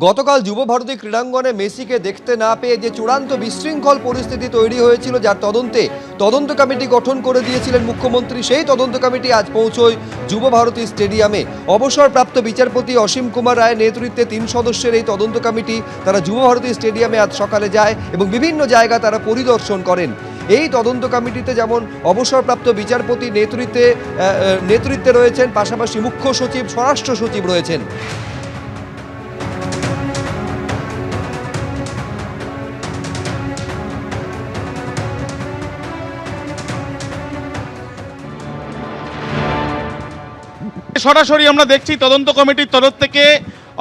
গতকাল যুব ভারতী ক্রীড়াঙ্গনে মেসিকে দেখতে না পেয়ে যে চূড়ান্ত বিশৃঙ্খল পরিস্থিতি তৈরি হয়েছিল, যার তদন্ত কমিটি গঠন করে দিয়েছিলেন মুখ্যমন্ত্রী, সেই তদন্ত কমিটি আজ পৌঁছয় যুব ভারতী স্টেডিয়ামে। অবসরপ্রাপ্ত বিচারপতি অসীম কুমার রায়ের নেতৃত্বে 3 সদস্যের এই তদন্ত কমিটি তারা যুব ভারতী স্টেডিয়ামে আজ সকালে যায় এবং বিভিন্ন জায়গা তারা পরিদর্শন করেন। এই তদন্ত কমিটিতে যেমন অবসরপ্রাপ্ত বিচারপতি নেতৃত্বে রয়েছেন, পাশাপাশি মুখ্য সচিব, স্বরাষ্ট্র সচিব রয়েছেন। সরাসরি আমরা দেখছি তদন্ত কমিটির তরফ থেকে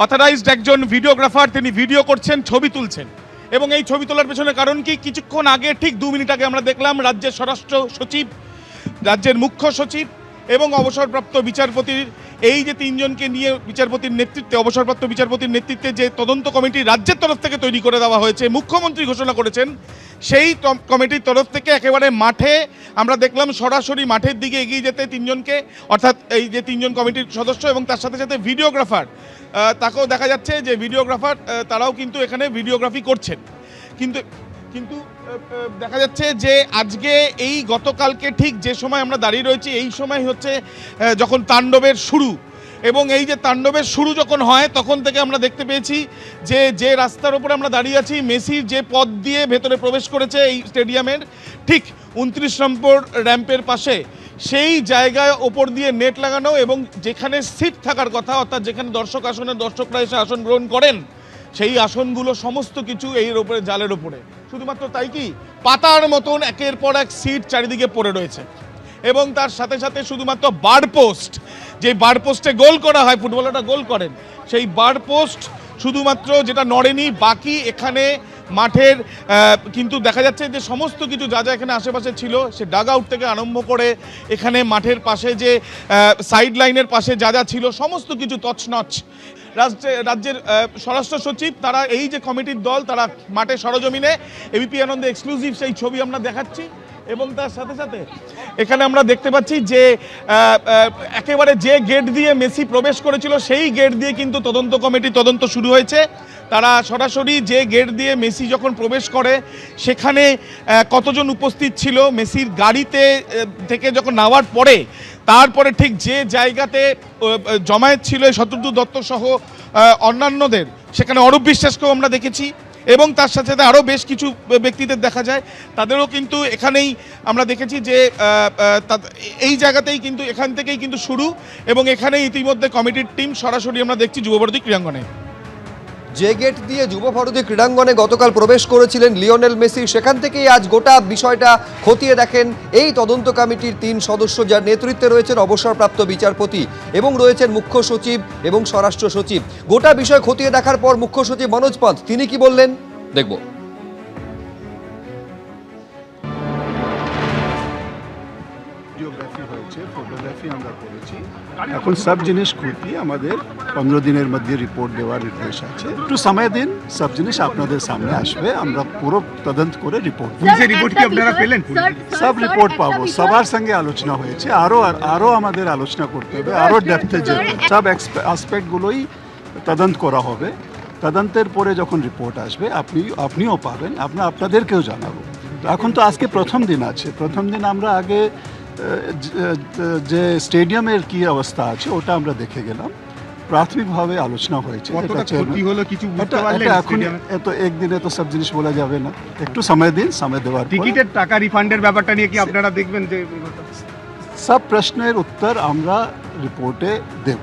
অথরাইজড একজন ভিডিওগ্রাফার, তিনি ভিডিও করছেন, ছবি তুলছেন। এবং এই ছবি তোলার পেছনে কারণ কি, কিছুক্ষণ আগে, ঠিক 2 মিনিট আগে আমরা দেখলাম রাজ্যের স্বরাষ্ট্র সচিব, রাজ্যের মুখ্য সচিব এবং অবসরপ্রাপ্ত বিচারপতির এই যে 3 জনকে নিয়ে বিচারপতির নেতৃত্বে, অবসরপ্রাপ্ত বিচারপতির নেতৃত্বে যে তদন্ত কমিটি রাজ্যের তরফ থেকে তৈরি করে দেওয়া হয়েছে, মুখ্যমন্ত্রী ঘোষণা করেছেন, সেই কমিটির তরফ থেকে একেবারে মাঠে আমরা দেখলাম সরাসরি মাঠের দিকে এগিয়ে যেতে 3 জনকে, অর্থাৎ এই যে 3 জন কমিটির সদস্য এবং তার সাথে সাথে ভিডিওগ্রাফার, তাকেও দেখা যাচ্ছে যে ভিডিওগ্রাফার তারাও কিন্তু এখানে ভিডিওগ্রাফি করছেন। কিন্তু দেখা যাচ্ছে যে আজকে এই গতকালকে ঠিক যে সময় আমরা দাঁড়িয়ে রয়েছি, এই সময় হচ্ছে যখন তাণ্ডবের শুরু, এবং এই যে তাণ্ডবের শুরু যখন হয় তখন থেকে আমরা দেখতে পেয়েছি যে রাস্তার উপরে আমরা দাঁড়িয়ে আছি, মেসির যে পথ দিয়ে ভেতরে প্রবেশ করেছে এই স্টেডিয়ামের ঠিক 29 নম্বর র্যাম্পের পাশে, সেই জায়গায় ওপর দিয়ে নেট লাগানো এবং যেখানে সিট থাকার কথা, অর্থাৎ যেখানে দর্শকরা এসে আসন গ্রহণ করেন, সেই আসনগুলো সমস্ত কিছু এর ওপরে, জালের ওপরে। শুধুমাত্র তাই কি, পাতার মতন একের পর এক সিট চারিদিকে পড়ে রয়েছে। এবং তার সাথে সাথে শুধুমাত্র বার পোস্ট, যে বার পোস্টে গোল করা হয়, ফুটবলাররা গোল করেন, সেই বার পোস্ট শুধুমাত্র যেটা নড়েনি, বাকি এখানে মাঠের কিন্তু দেখা যাচ্ছে যে সমস্ত কিছু যা যা এখানে আশেপাশে ছিল, সে ডাগ আউট থেকে আরম্ভ করে এখানে মাঠের পাশে যে সাইড লাইনের পাশে যা যা ছিল সমস্ত কিছু তছনছ। রাজ্যের স্বরাষ্ট্র সচিব, তারা এই যে কমিটির দল, তারা মাঠে সরজমিনে এবিপি আনন্দে এক্সক্লুসিভ সেই ছবি আমরা দেখাচ্ছি। এবং তার সাথে সাথে এখানে আমরা দেখতে পাচ্ছি যে একেবারে যে গেট দিয়ে মেসি প্রবেশ করেছিল, সেই গেট দিয়ে কিন্তু তদন্ত কমিটির তদন্ত শুরু হয়েছে। তারা সরাসরি যে গেট দিয়ে মেসি যখন প্রবেশ করে, সেখানে কতজন উপস্থিত ছিল, মেসির গাড়িতে থেকে যখন নামার পরে, তারপরে ঠিক যে জায়গাতে জমায়েত ছিল শত্রুঘ্ন দত্ত সহ অন্যান্যদের, সেখানে অরূপ বিশ্বাসকেও আমরা দেখেছি এবং তার সাথে সাথে আরও বেশ কিছু ব্যক্তিদের দেখা যায়, তাদেরও কিন্তু এখানেই আমরা দেখেছি যে এই জায়গাতেই কিন্তু, এখান থেকেই কিন্তু শুরু, এবং এখানেই ইতিমধ্যে কমিটির টিম সরাসরি আমরা দেখছি যুব ভারতী ক্রীড়াঙ্গনে। যে গেট দিয়ে যুব ভারতী ক্রীড়াঙ্গনে গতকাল প্রবেশ করেছিলেন লিওনেল মেসি, সেখান থেকেই আজ গোটা বিষয়টা খতিয়ে দেখেন এই তদন্ত কমিটির 3 সদস্য, যার নেতৃত্বে রয়েছেন অবসরপ্রাপ্ত বিচারপতি এবং রয়েছেন মুখ্য সচিব এবং স্বরাষ্ট্র সচিব। গোটা বিষয় খতিয়ে দেখার পর মুখ্য সচিব মনোজ পান্ত তিনি কি বললেন দেখব। ভিডিওগ্রাফি হয়েছে, ফটোগ্রাফি আমরা করেছি, এখন সব জিনিস খুঁটিয়ে আমাদের 15 দিনের মধ্যে রিপোর্ট দেওয়ার নির্দেশ আছে। একটু সময় দিন, সব জিনিস আপনাদের সামনে আসবে, আমরা পুরো তদন্ত করে রিপোর্ট। রিপোর্ট কি আপনারা পেলেন? সব রিপোর্ট পাবো, সবার সঙ্গে আলোচনা হয়েছে, আরো আমাদের আলোচনা করতে হবে, আরো ডেপথে যেতে, সব অ্যাসপেক্টগুলোই তদন্ত করা হবে। তদন্তের পরে যখন রিপোর্ট আসবে আপনিও পাবেন, আপনাদেরকেও জানাবো। এখন তো আজকে প্রথম দিন আছে, প্রথম দিন আমরা আগে যে স্টেডিয়ামের কি অবস্থা আছে ওটা আমরা দেখে গেলাম, প্রাথমিকভাবে আলোচনা হয়েছে। এখন এত একদিনে তো সব জিনিস বলা যাবে না, একটু সময় দিন, সময় দেওয়ার টিকিটের টাকা রিফান্ডের ব্যাপারটা নিয়ে কি আপনারা দেখবেন? যে সব প্রশ্নের উত্তর আমরা রিপোর্টে দেব,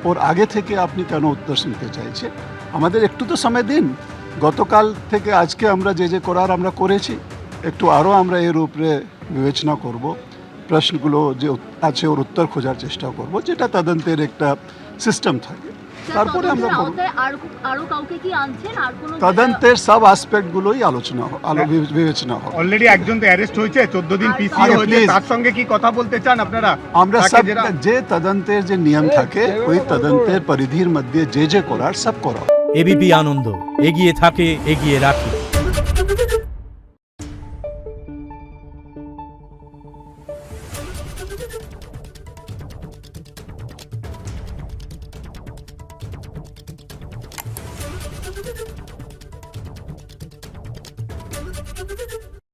ওর আগে থেকে আপনি কেন উত্তর শুনতে চাইছে, আমাদের একটু তো সময় দিন। গতকাল থেকে আজকে আমরা যে করার আমরা করেছি, একটু আরও আমরা এর উপরে বিবেচনা করব, প্রশ্নগুলো যে আছে ওর উত্তর খোঁজার চেষ্টা করব, যেটা তদন্তের একটা সিস্টেম থাকে। তারপরে আমরা তদন্তের সব অ্যাসপেক্টগুলোই বিবেচনা হবে। অলরেডি একজন তো অ্যারেস্ট হয়েছে, 14 দিন পিসি হয়েছে, তার সঙ্গে কি কথা বলতে চান আপনারা? আমরা সব যে তদন্তের যে নিয়ম থাকে, ওই তদন্তের পরিধির মধ্যে যে করার সব করা। এবিপি আনন্দ, এগিয়ে থাকে, এগিয়ে রাখে।